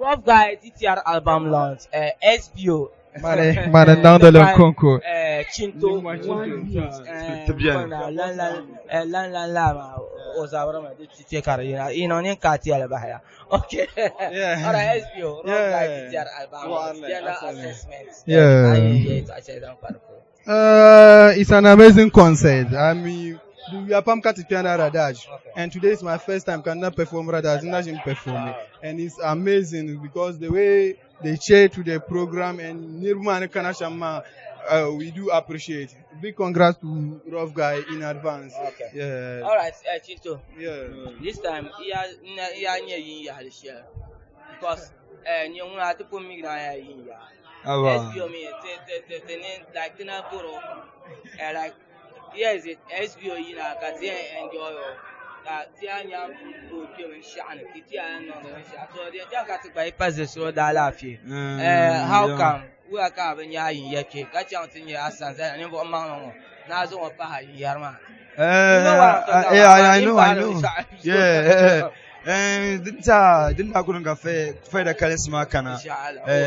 Rough Guy TTR album launch. SBO. Mane dans le concours. Chinto. C'est bien. Lan Ozabra de TTR carrière. Inonin Kati Alabaya. Okay. Alright, SBO. Rough Guy TTR album. Assessments. It's an amazing concert. I mean, we are Pam Kati Piano Radaj, and today is my first time can perform Radaj. Imagine performing, and it's amazing because the way they share to the program and Nirman Kanashama, we do appreciate. Big congrats to Rough Guy in advance. Okay. Yeah. All right, Chinto. Yeah. This time, because you want to put me down. SBO me like tina puro like yes it SBO yina ka ti enjoy ka ti anya go ti o nshane ti anya no nshane so dey just got to buy pass so da lafi how come we are ka ban ya yin yake ka chan tin ya asan sai ne bo ma no na zo wa pa yin yar ma I know yeah didn't I couldn't get fed charisma kana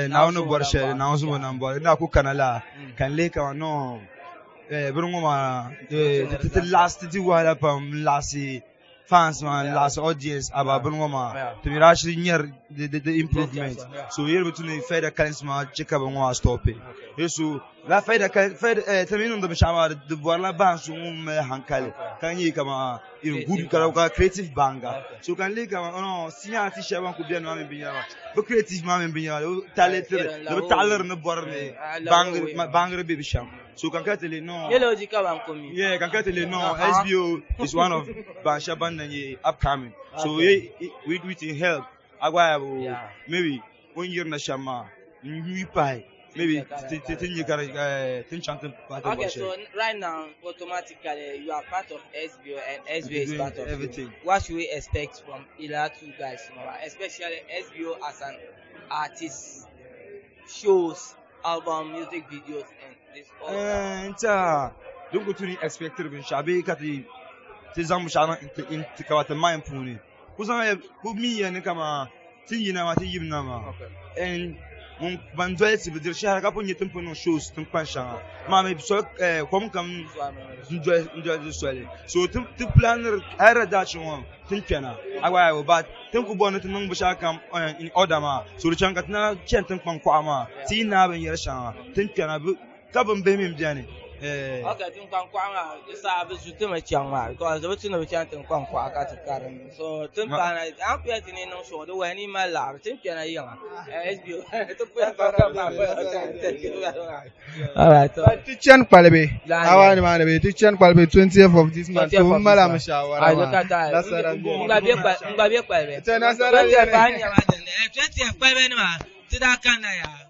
now no borshe now so na bor na ku kana la kan le ka no brungoma the last di wala pam last fans man last audience about brungoma to be actually near the improvement so here between fed charisma check up on stop it so la fed termino do chama de borla bansu hankale kan yi kama good creative banger so kan le kama no sinya ti sheban ku bien mame binya ba creative mame binya talent de taler no borne banger baby sham so kan katele no yellow jika ban komi yeah kan katele no SBO is one of bansha bandanye upcoming so we with help agwa maybe 1 year na shama we pay maybe okay, so right now, automatically, you are part of SBO and SBO is part of everything. You. What should we expect from either two guys, especially SBO as an artist, shows, album, music videos, and this all? Don't go to the expected of Shabi Kati Tizam Shana in Tikawata Mayan Puni. Who's me and Nikama, Tina Nama, and Banduel si bedir shahar ka pun yetum pun shows tum pansha mame so kom kam njoy swale so tum planner era da chon tin kana agwa ba tin ku bonu tin bu shakam in order ma so chan katna chen tin kwan kwa ma tin na ban yar shan tin kana ka ban be mim biane okay tin kwan kwa isa be su tin chan ma because the tin no chan tin kwan kwa ka tikaran so tin pa na an pe tin no so do wani ma la tin kana yin SBO to pe all right Tichan Palebe awani mane Tichan Palebe 20th of this month to mala mshawara I look at that ngabie palebe 20th palebe ma tida kana ya